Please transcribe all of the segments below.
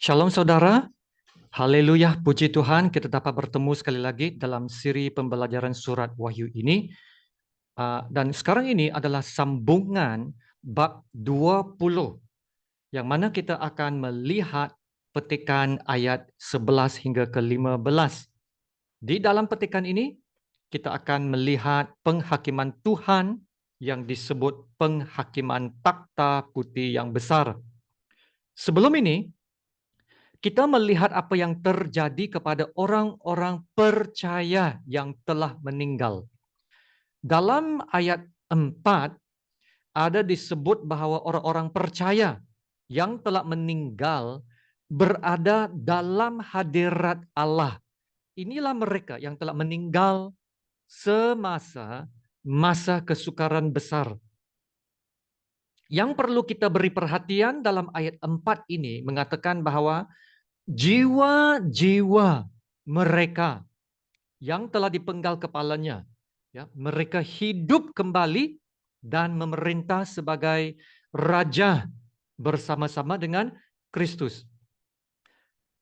Shalom saudara, haleluya, puji Tuhan kita dapat bertemu sekali lagi dalam siri pembelajaran surat Wahyu ini. Dan sekarang ini adalah sambungan bab 20, yang mana kita akan melihat petikan ayat 11 hingga ke 15. Di dalam petikan ini, kita akan melihat penghakiman Tuhan yang disebut penghakiman takhta putih yang besar. Sebelum ini, kita melihat apa yang terjadi kepada orang-orang percaya yang telah meninggal. Dalam ayat 4 ada disebut bahwa orang-orang percaya yang telah meninggal berada dalam hadirat Allah. Inilah mereka yang telah meninggal semasa masa kesukaran besar. Yang perlu kita beri perhatian dalam ayat 4 ini mengatakan bahwa jiwa-jiwa mereka yang telah dipenggal kepalanya, ya, mereka hidup kembali dan memerintah sebagai raja bersama-sama dengan Kristus.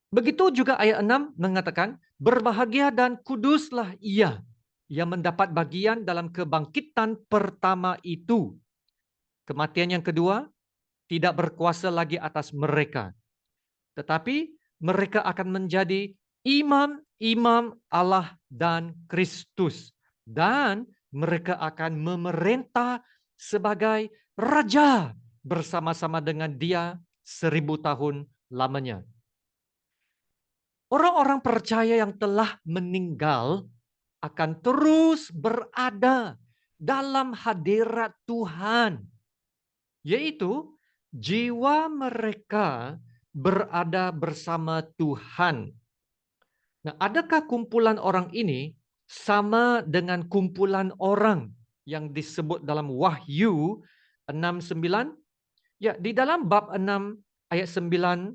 Begitu juga ayat 6 mengatakan, berbahagia dan kuduslah ia yang mendapat bagian dalam kebangkitan pertama itu. Kematian yang kedua tidak berkuasa lagi atas mereka, tetapi mereka akan menjadi imam-imam Allah dan Kristus. Dan mereka akan memerintah sebagai raja bersama-sama dengan dia 1000 tahun lamanya. Orang-orang percaya yang telah meninggal akan terus berada dalam hadirat Tuhan, yaitu jiwa mereka berada bersama Tuhan. Nah, adakah kumpulan orang ini sama dengan kumpulan orang yang disebut dalam Wahyu 6:9? Ya, di dalam bab 6 ayat 9,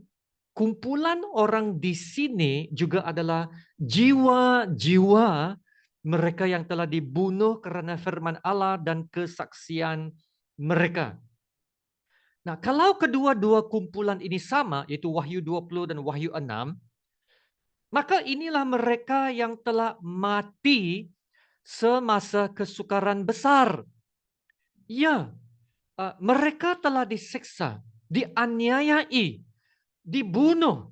kumpulan orang di sini juga adalah jiwa-jiwa mereka yang telah dibunuh karena firman Allah dan kesaksian mereka. Nah, kalau kedua-dua kumpulan ini sama, yaitu Wahyu 20 dan Wahyu 6, maka inilah mereka yang telah mati semasa kesukaran besar. Ya, mereka telah disiksa, dianiayai, dibunuh.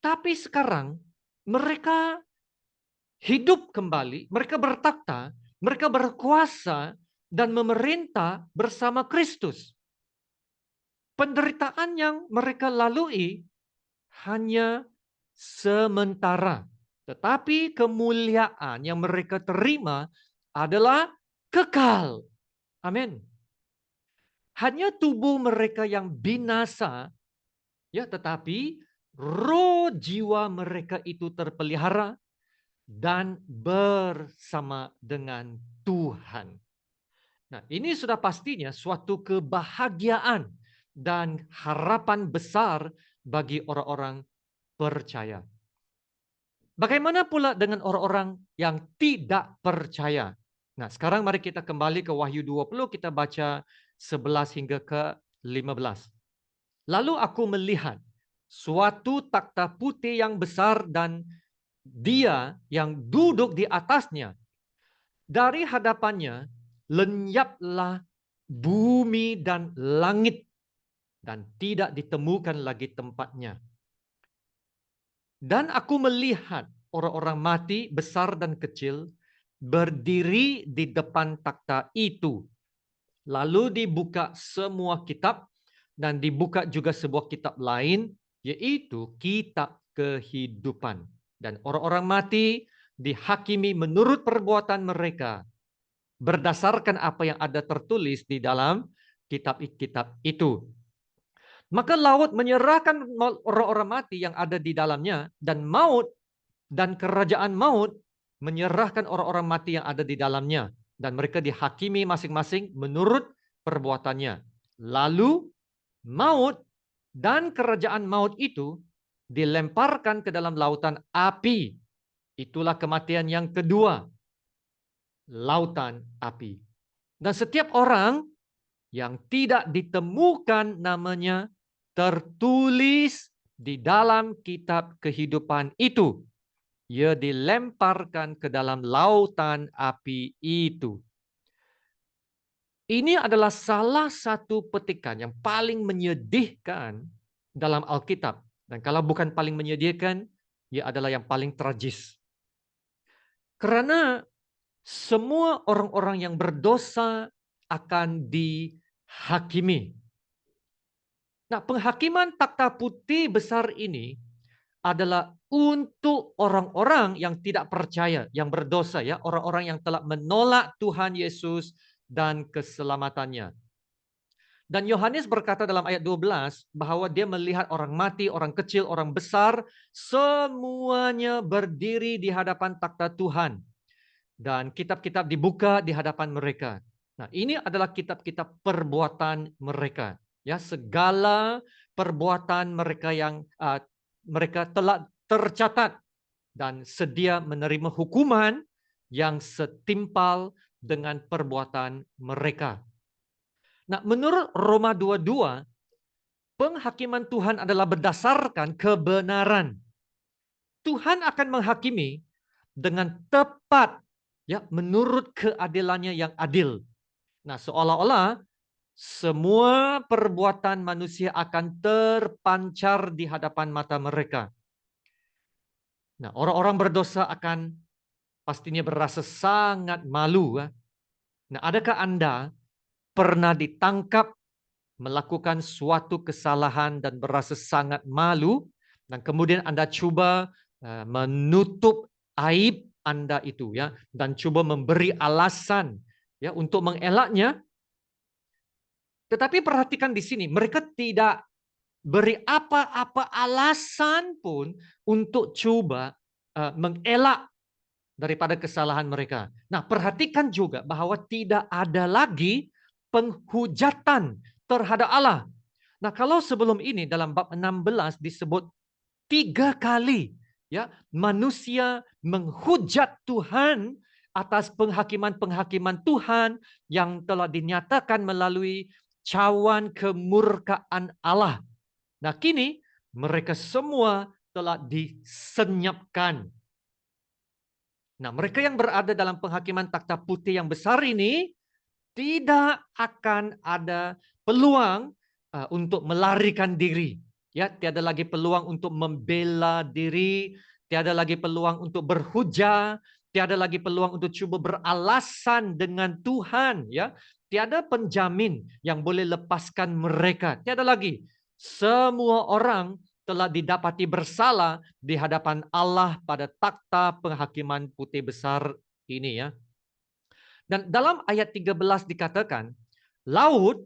Tapi sekarang mereka hidup kembali, mereka bertakhta, mereka berkuasa dan memerintah bersama Kristus. Penderitaan yang mereka lalui hanya sementara, tetapi kemuliaan yang mereka terima adalah kekal. Amin. Hanya tubuh mereka yang binasa, ya, tetapi roh jiwa mereka itu terpelihara dan bersama dengan Tuhan. Nah, ini sudah pastinya suatu kebahagiaan dan harapan besar bagi orang-orang percaya. Bagaimana pula dengan orang-orang yang tidak percaya? Nah, sekarang mari kita kembali ke Wahyu 20, kita baca 11 hingga ke 15. Lalu aku melihat suatu takhta putih yang besar dan dia yang duduk di atasnya. Dari hadapannya lenyaplah bumi dan langit dan tidak ditemukan lagi tempatnya. Dan aku melihat orang-orang mati besar dan kecil berdiri di depan takhta itu. Lalu dibuka semua kitab dan dibuka juga sebuah kitab lain, yaitu kitab kehidupan. Dan orang-orang mati dihakimi menurut perbuatan mereka berdasarkan apa yang ada tertulis di dalam kitab-kitab itu. Maka laut menyerahkan orang-orang mati yang ada di dalamnya, dan maut dan kerajaan maut menyerahkan orang-orang mati yang ada di dalamnya, dan mereka dihakimi masing-masing menurut perbuatannya. Lalu maut dan kerajaan maut itu dilemparkan ke dalam lautan api. Itulah kematian yang kedua, lautan api. Dan setiap orang yang tidak ditemukan namanya tertulis di dalam kitab kehidupan itu. Ia dilemparkan ke dalam lautan api itu. Ini adalah salah satu petikan yang paling menyedihkan dalam Alkitab. Dan kalau bukan paling menyedihkan, ia adalah yang paling tragis. Karena semua orang-orang yang berdosa akan dihakimi. Nah, penghakiman takhta putih besar ini adalah untuk orang-orang yang tidak percaya, yang berdosa ya, orang-orang yang telah menolak Tuhan Yesus dan keselamatannya. Dan Yohanes berkata dalam ayat 12 bahwa dia melihat orang mati, orang kecil, orang besar, semuanya berdiri di hadapan takhta Tuhan. Dan kitab-kitab dibuka di hadapan mereka. Nah, ini adalah kitab-kitab perbuatan mereka. Ya, segala perbuatan mereka yang mereka telah tercatat dan sedia menerima hukuman yang setimpal dengan perbuatan mereka. Nah, menurut Roma 22, penghakiman Tuhan adalah berdasarkan kebenaran. Tuhan akan menghakimi dengan tepat ya menurut keadilannya yang adil. Nah, seolah-olah semua perbuatan manusia akan terpancar di hadapan mata mereka. Nah, orang-orang berdosa akan pastinya berasa sangat malu. Nah, adakah Anda pernah ditangkap melakukan suatu kesalahan dan berasa sangat malu, dan kemudian Anda coba menutup aib Anda itu ya, dan coba memberi alasan ya untuk mengelaknya? Tetapi perhatikan di sini, mereka tidak beri apa-apa alasan pun untuk coba mengelak daripada kesalahan mereka. Nah, perhatikan juga bahwa tidak ada lagi penghujatan terhadap Allah. Nah, kalau sebelum ini dalam bab 16 disebut 3 kali ya manusia menghujat Tuhan atas penghakiman-penghakiman Tuhan yang telah dinyatakan melalui cawan kemurkaan Allah. Nah, kini mereka semua telah disenyapkan. Nah, mereka yang berada dalam penghakiman takhta putih yang besar ini tidak akan ada peluang untuk melarikan diri. Ya, tiada lagi peluang untuk membela diri, tiada lagi peluang untuk berhujah, tiada lagi peluang untuk coba beralasan dengan Tuhan, ya. Tiada penjamin yang boleh lepaskan mereka, tiada lagi. Semua orang telah didapati bersalah di hadapan Allah pada takhta penghakiman putih besar ini ya. Dan dalam ayat 13 dikatakan, laut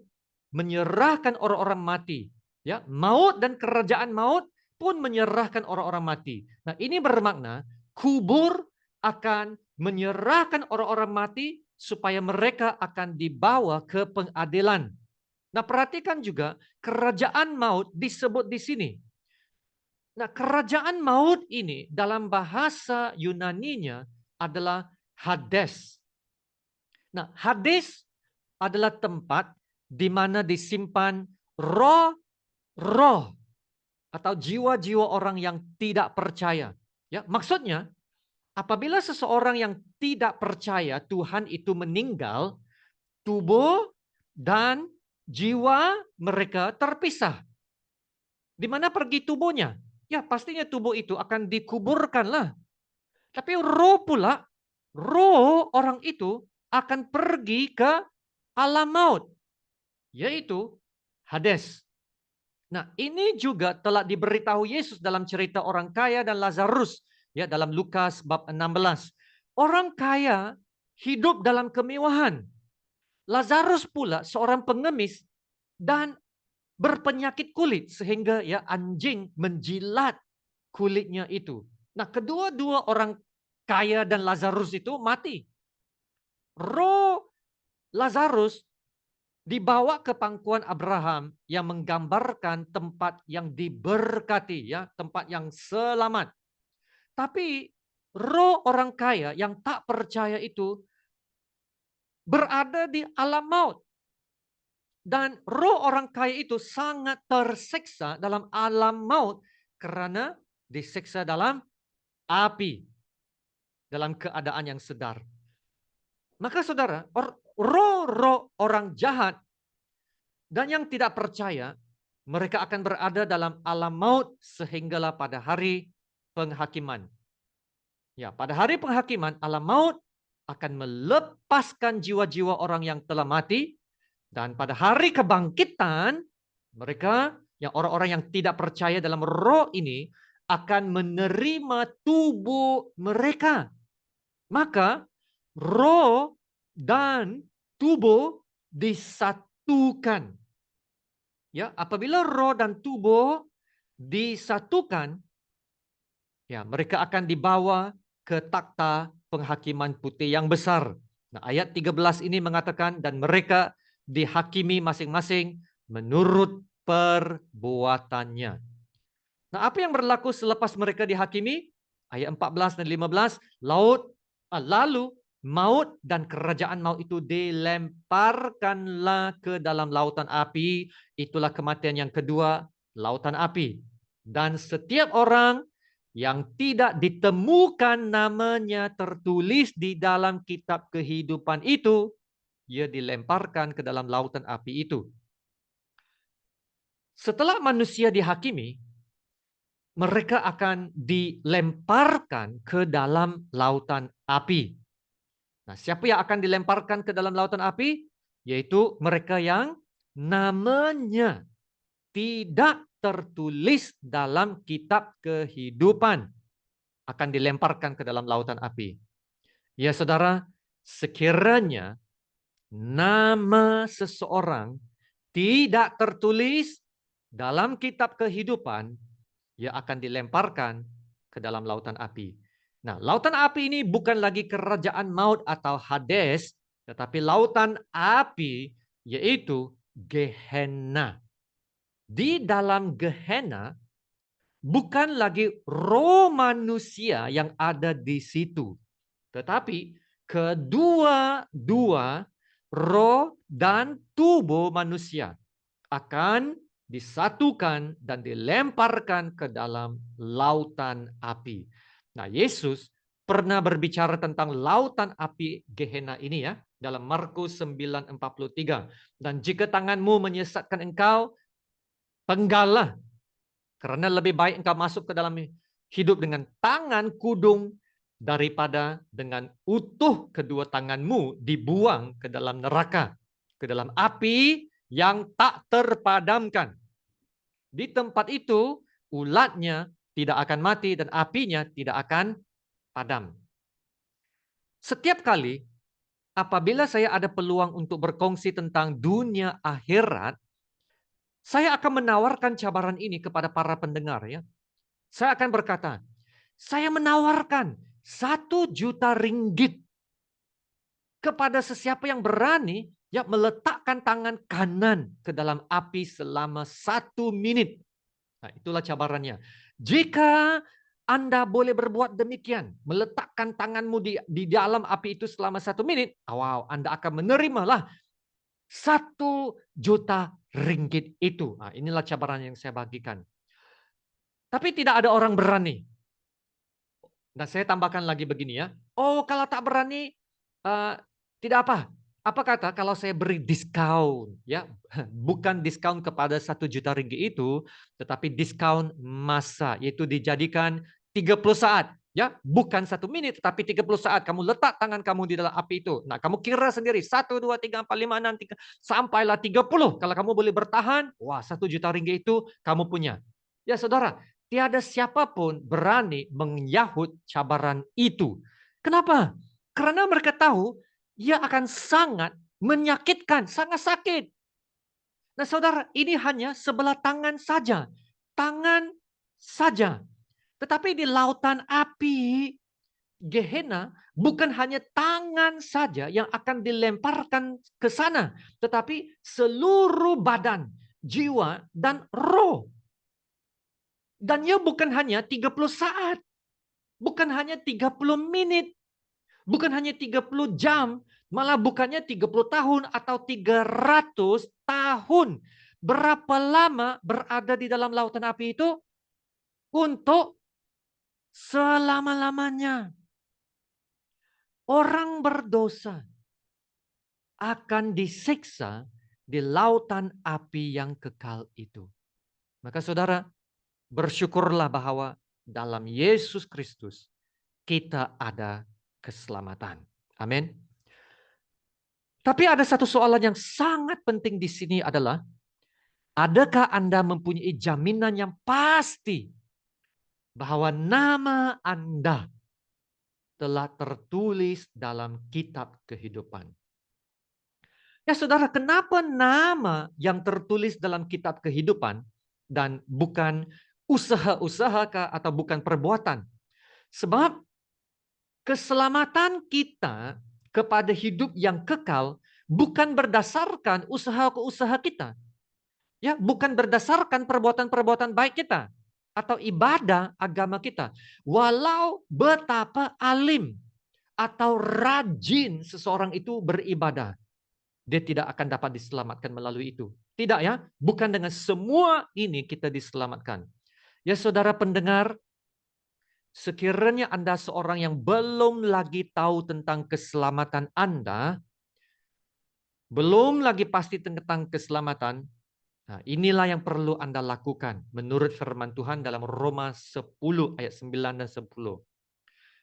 menyerahkan orang-orang mati. Ya, maut dan kerajaan maut pun menyerahkan orang-orang mati. Nah, ini bermakna kubur akan menyerahkan orang-orang mati supaya mereka akan dibawa ke pengadilan. Nah, perhatikan juga kerajaan maut disebut di sini. Nah, kerajaan maut ini dalam bahasa Yunaninya adalah Hades. Nah, Hades adalah tempat di mana disimpan roh-roh atau jiwa-jiwa orang yang tidak percaya. Ya, maksudnya apabila seseorang yang tidak percaya Tuhan itu meninggal, tubuh dan jiwa mereka terpisah. Di mana pergi tubuhnya? Ya, pastinya tubuh itu akan dikuburkan lah. Tapi roh pula, roh orang itu akan pergi ke alam maut, yaitu Hades. Nah, ini juga telah diberitahu Yesus dalam cerita orang kaya dan Lazarus ya dalam Lukas bab 16. Orang kaya hidup dalam kemewahan. Lazarus pula seorang pengemis dan berpenyakit kulit sehingga ya anjing menjilat kulitnya itu. Nah, kedua-dua orang kaya dan Lazarus itu mati. Roh Lazarus dibawa ke pangkuan Abraham yang menggambarkan tempat yang diberkati ya, tempat yang selamat. Tapi roh orang kaya yang tak percaya itu berada di alam maut. Dan roh orang kaya itu sangat tersiksa dalam alam maut Karena disiksa dalam api, dalam keadaan yang sedar. Maka saudara, roh-roh orang jahat dan yang tidak percaya, mereka akan berada dalam alam maut sehinggalah pada hari penghakiman. Ya, pada hari penghakiman, alam maut akan melepaskan jiwa-jiwa orang yang telah mati, dan pada hari kebangkitan, mereka yang orang-orang yang tidak percaya dalam roh ini akan menerima tubuh mereka. Maka roh dan tubuh disatukan. Ya, apabila roh dan tubuh disatukan, ya, mereka akan dibawa ke takhta penghakiman putih yang besar. Nah, ayat 13 ini mengatakan, dan mereka dihakimi masing-masing menurut perbuatannya. Nah, apa yang berlaku selepas mereka dihakimi? Ayat 14 dan 15, lalu maut dan kerajaan maut itu dilemparkanlah ke dalam lautan api. Itulah kematian yang kedua, lautan api. Dan setiap orang yang tidak ditemukan namanya tertulis di dalam kitab kehidupan itu, ia dilemparkan ke dalam lautan api itu. Setelah manusia dihakimi, mereka akan dilemparkan ke dalam lautan api. Nah, siapa yang akan dilemparkan ke dalam lautan api? Yaitu mereka yang namanya tidak tertulis dalam kitab kehidupan, akan dilemparkan ke dalam lautan api. Ya saudara, sekiranya nama seseorang tidak tertulis dalam kitab kehidupan, ia akan dilemparkan ke dalam lautan api. Nah, lautan api ini bukan lagi kerajaan maut atau Hades, tetapi lautan api yaitu Gehenna. Di dalam Gehenna bukan lagi roh manusia yang ada di situ, tetapi kedua-dua roh dan tubuh manusia akan disatukan dan dilemparkan ke dalam lautan api. Nah, Yesus pernah berbicara tentang lautan api Gehenna ini ya, dalam Markus 9:43. Dan jika tanganmu menyesatkan engkau, penggallah, karena lebih baik engkau masuk ke dalam hidup dengan tangan kudung daripada dengan utuh kedua tanganmu dibuang ke dalam neraka, ke dalam api yang tak terpadamkan. Di tempat itu, ulatnya tidak akan mati dan apinya tidak akan padam. Setiap kali apabila saya ada peluang untuk berkongsi tentang dunia akhirat, saya akan menawarkan cabaran ini kepada para pendengar ya. Saya akan berkata, saya menawarkan 1 juta ringgit kepada sesiapa yang berani ya meletakkan tangan kanan ke dalam api selama 1 menit. Nah, itulah cabarannya. Jika Anda boleh berbuat demikian, meletakkan tanganmu di dalam api itu selama 1 menit, wow, Anda akan menerimalah 1 juta ringgit itu. Nah, inilah cabaran yang saya bagikan. Tapi tidak ada orang berani. Nah, saya tambahkan lagi begini ya. Oh, kalau tak berani, tidak apa. Apa kata kalau saya beri diskon ya, bukan diskon kepada 1 juta ringgit itu, tetapi diskon masa, yaitu dijadikan 30 saat ya, bukan 1 menit tetapi 30 saat kamu letak tangan kamu di dalam api itu. Nah, kamu kira sendiri 1 2 3 4 5 6 3 sampailah 30. Kalau kamu boleh bertahan, wah 1 juta ringgit itu kamu punya. Ya, Saudara, tiada siapapun berani menyahut cabaran itu. Kenapa? Karena mereka tahu ia akan sangat menyakitkan, sangat sakit. Nah, saudara, ini hanya sebelah tangan saja. Tangan saja. Tetapi di lautan api Gehenna bukan hanya tangan saja yang akan dilemparkan ke sana, tetapi seluruh badan, jiwa, dan roh. Dan ia bukan hanya 30 saat, bukan hanya 30 menit, bukan hanya 30 jam, malah bukannya 30 tahun atau 300 tahun. Berapa lama berada di dalam lautan api itu? untuk selama-lamanya. Orang berdosa akan disiksa di lautan api yang kekal itu. Maka saudara, bersyukurlah bahwa dalam Yesus Kristus kita ada keselamatan. Amin. Tapi ada satu soalan yang sangat penting di sini adalah, adakah Anda mempunyai jaminan yang pasti bahwa nama Anda telah tertulis dalam kitab kehidupan? Ya saudara, kenapa nama yang tertulis dalam kitab kehidupan dan bukan usaha-usaha atau bukan perbuatan? Sebab keselamatan kita kepada hidup yang kekal bukan berdasarkan usaha-usaha kita. Ya, bukan berdasarkan perbuatan-perbuatan baik kita atau ibadah agama kita. Walau betapa alim atau rajin seseorang itu beribadah, dia tidak akan dapat diselamatkan melalui itu. Tidak ya, bukan dengan semua ini kita diselamatkan. Ya saudara pendengar, sekiranya Anda seorang yang belum lagi tahu tentang keselamatan Anda, belum lagi pasti tentang keselamatan, nah, inilah yang perlu Anda lakukan menurut firman Tuhan dalam Roma 10 ayat 9 dan 10.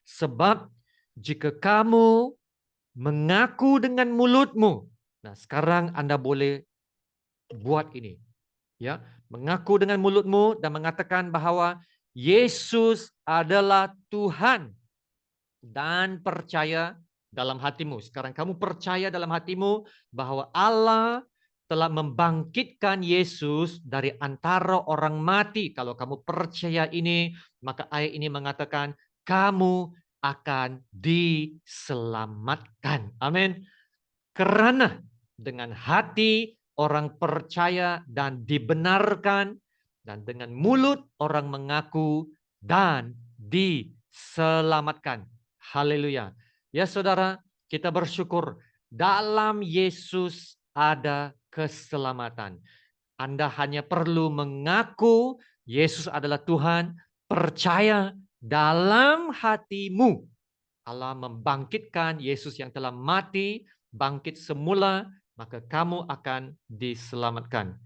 Sebab jika kamu mengaku dengan mulutmu, nah sekarang Anda boleh buat ini. Ya, mengaku dengan mulutmu dan mengatakan bahwa Yesus adalah Tuhan dan percaya dalam hatimu. Sekarang kamu percaya dalam hatimu bahwa Allah telah membangkitkan Yesus dari antara orang mati. Kalau kamu percaya ini, maka ayat ini mengatakan kamu akan diselamatkan. Amin. Karena dengan hati orang percaya dan dibenarkan, dan dengan mulut orang mengaku dan diselamatkan. Haleluya. Ya saudara, kita bersyukur dalam Yesus ada keselamatan. Anda hanya perlu mengaku Yesus adalah Tuhan, percaya dalam hatimu Allah membangkitkan Yesus yang telah mati, bangkit semula, maka kamu akan diselamatkan.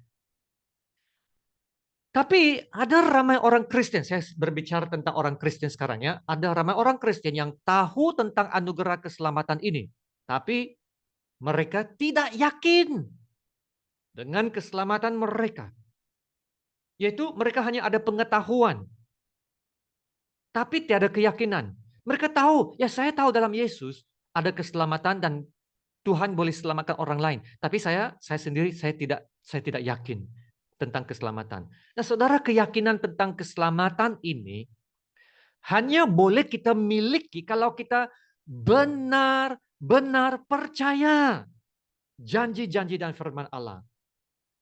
Tapi ada ramai orang Kristen, saya berbicara tentang orang Kristen sekarang ya, ada ramai orang Kristen yang tahu tentang anugerah keselamatan ini, tapi mereka tidak yakin dengan keselamatan mereka. Yaitu mereka hanya ada pengetahuan, tapi tiada keyakinan. Mereka tahu, ya saya tahu dalam Yesus ada keselamatan dan Tuhan boleh selamatkan orang lain, tapi saya sendiri saya tidak yakin tentang keselamatan. Nah, saudara, keyakinan tentang keselamatan ini hanya boleh kita miliki kalau kita benar-benar percaya janji-janji dan firman Allah.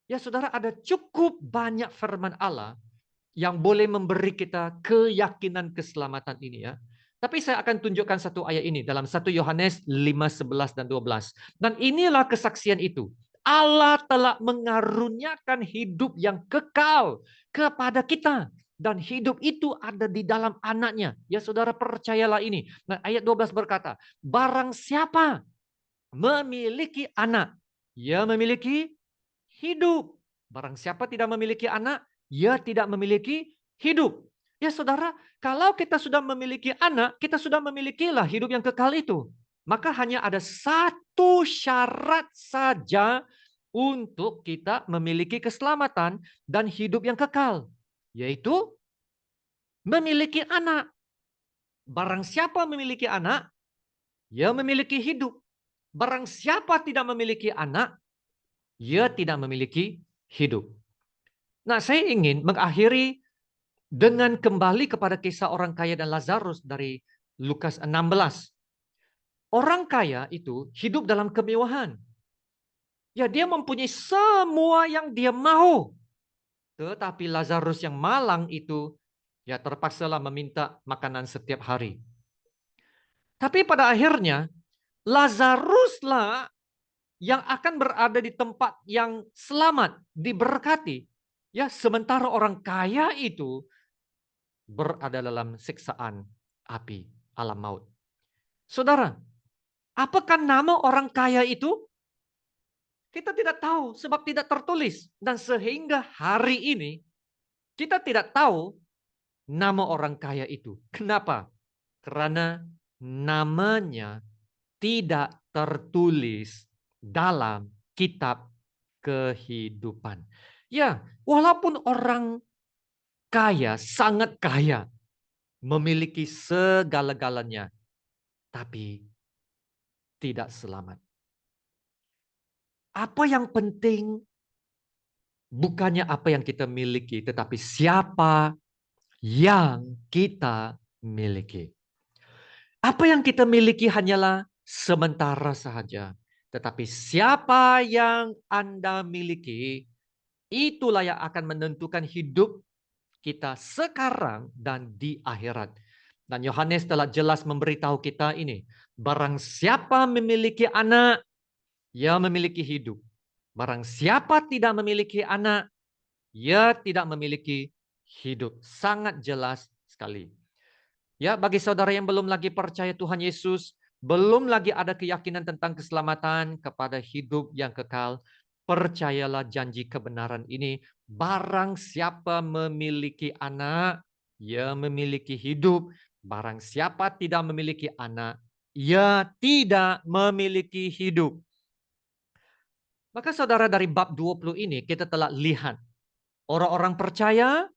Ya, saudara, ada cukup banyak firman Allah yang boleh memberi kita keyakinan keselamatan ini ya. Tapi saya akan tunjukkan satu ayat ini dalam 1 Yohanes 5, 11 dan 12. Dan inilah kesaksian itu. Allah telah mengaruniakan hidup yang kekal kepada kita. Dan hidup itu ada di dalam anaknya. Ya saudara, percayalah ini. Nah, ayat 12 berkata, barang siapa memiliki anak, ia memiliki hidup. Barang siapa tidak memiliki anak, ia tidak memiliki hidup. Ya saudara, kalau kita sudah memiliki anak, kita sudah memilikilah hidup yang kekal itu. Maka hanya ada satu syarat saja untuk kita memiliki keselamatan dan hidup yang kekal, yaitu memiliki anak. Barang siapa memiliki anak, ia memiliki hidup. Barang siapa tidak memiliki anak, ia tidak memiliki hidup. Nah, saya ingin mengakhiri dengan kembali kepada kisah orang kaya dan Lazarus dari Lukas 16. Orang kaya itu hidup dalam kemewahan. Ya, dia mempunyai semua yang dia mau. Tetapi Lazarus yang malang itu ya terpaksalah meminta makanan setiap hari. Tapi pada akhirnya Lazaruslah yang akan berada di tempat yang selamat, diberkati. Ya, sementara orang kaya itu berada dalam siksaan api alam maut. Saudara, apakah nama orang kaya itu? Kita tidak tahu sebab tidak tertulis. Dan sehingga hari ini kita tidak tahu nama orang kaya itu. Kenapa? Karena namanya tidak tertulis dalam kitab kehidupan. Ya, walaupun orang kaya, sangat kaya, memiliki segala-galanya, tapi tidak selamat. Apa yang penting bukannya apa yang kita miliki, tetapi siapa yang kita miliki. Apa yang kita miliki hanyalah sementara saja. Tetapi siapa yang Anda miliki, itulah yang akan menentukan hidup kita sekarang dan di akhirat. Dan Yohanes telah jelas memberitahu kita ini. Barang siapa memiliki anak, ia memiliki hidup. Barang siapa tidak memiliki anak, ia tidak memiliki hidup. Sangat jelas sekali. Ya, bagi saudara yang belum lagi percaya Tuhan Yesus, belum lagi ada keyakinan tentang keselamatan kepada hidup yang kekal, percayalah janji kebenaran ini. Barang siapa memiliki anak, ia memiliki hidup. Barang siapa tidak memiliki anak, ia tidak memiliki hidup. Maka saudara, dari bab 20 ini kita telah lihat orang-orang percaya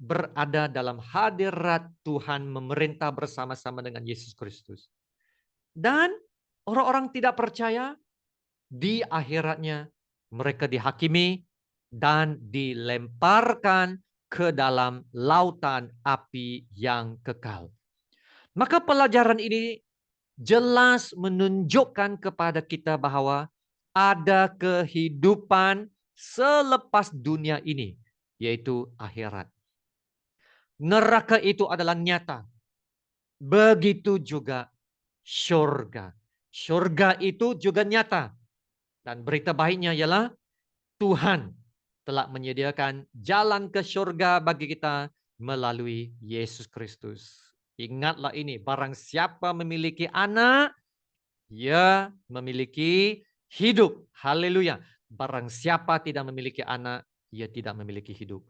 berada dalam hadirat Tuhan memerintah bersama-sama dengan Yesus Kristus. Dan orang-orang tidak percaya di akhiratnya mereka dihakimi dan dilemparkan ke dalam lautan api yang kekal. Maka pelajaran ini jelas menunjukkan kepada kita bahwa ada kehidupan selepas dunia ini, yaitu akhirat. Neraka itu adalah nyata. Begitu juga surga. Surga itu juga nyata. Dan berita baiknya ialah Tuhan telah menyediakan jalan ke surga bagi kita melalui Yesus Kristus. Ingatlah ini, barang siapa memiliki anak, ia memiliki hidup. Haleluya. Barang siapa tidak memiliki anak, ia tidak memiliki hidup.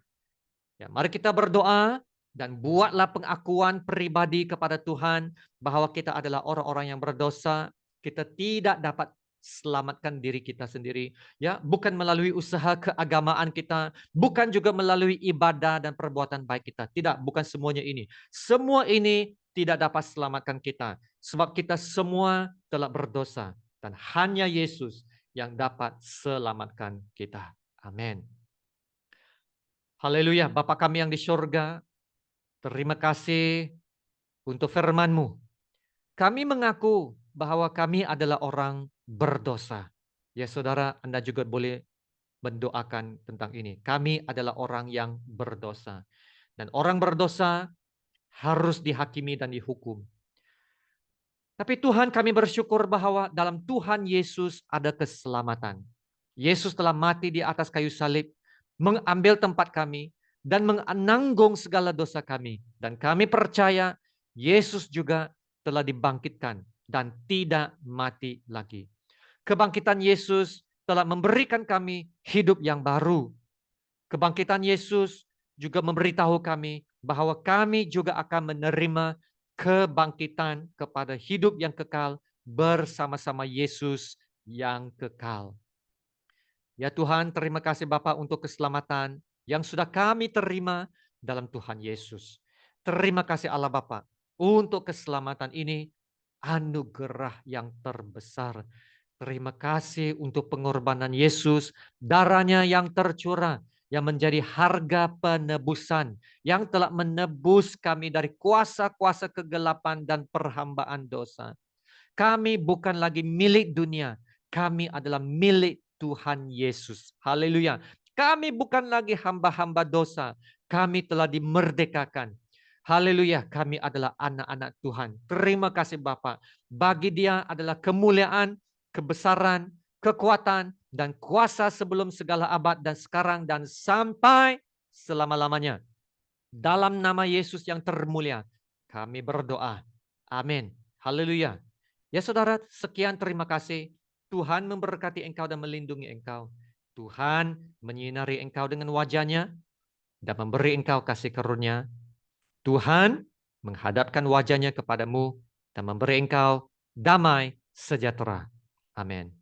Ya, mari kita berdoa dan buatlah pengakuan pribadi kepada Tuhan bahwa kita adalah orang-orang yang berdosa. Kita tidak dapat selamatkan diri kita sendiri, ya, bukan melalui usaha keagamaan kita, bukan juga melalui ibadah dan perbuatan baik kita. Tidak, bukan semuanya ini. Semua ini tidak dapat selamatkan kita sebab kita semua telah berdosa dan hanya Yesus yang dapat selamatkan kita. Amin. Haleluya, Bapa kami yang di surga, terima kasih untuk firman-Mu. Kami mengaku bahwa kami adalah orang berdosa. Ya saudara, Anda juga boleh mendoakan tentang ini. Kami adalah orang yang berdosa. Dan orang berdosa harus dihakimi dan dihukum. Tapi Tuhan, kami bersyukur bahwa dalam Tuhan Yesus ada keselamatan. Yesus telah mati di atas kayu salib, mengambil tempat kami, dan menanggung segala dosa kami. Dan kami percaya Yesus juga telah dibangkitkan dan tidak mati lagi. Kebangkitan Yesus telah memberikan kami hidup yang baru. Kebangkitan Yesus juga memberitahu kami bahwa kami juga akan menerima kebangkitan kepada hidup yang kekal bersama-sama Yesus yang kekal. Ya Tuhan, terima kasih Bapa untuk keselamatan yang sudah kami terima dalam Tuhan Yesus. Terima kasih Allah Bapa untuk keselamatan ini, anugerah yang terbesar. Terima kasih untuk pengorbanan Yesus, darahnya yang tercurah, yang menjadi harga penebusan, yang telah menebus kami dari kuasa-kuasa kegelapan dan perhambaan dosa. Kami bukan lagi milik dunia, kami adalah milik Tuhan Yesus. Haleluya. Kami bukan lagi hamba-hamba dosa, kami telah dimerdekakan. Haleluya, kami adalah anak-anak Tuhan. Terima kasih Bapa. Bagi Dia adalah kemuliaan, kebesaran, kekuatan, dan kuasa sebelum segala abad dan sekarang dan sampai selama-lamanya. Dalam nama Yesus yang termulia, kami berdoa. Amin. Haleluya. Ya saudara, sekian terima kasih. Tuhan memberkati engkau dan melindungi engkau. Tuhan menyinari engkau dengan wajahnya dan memberi engkau kasih karunia. Tuhan menghadapkan wajahnya kepadamu dan memberi engkau damai sejahtera. Amin.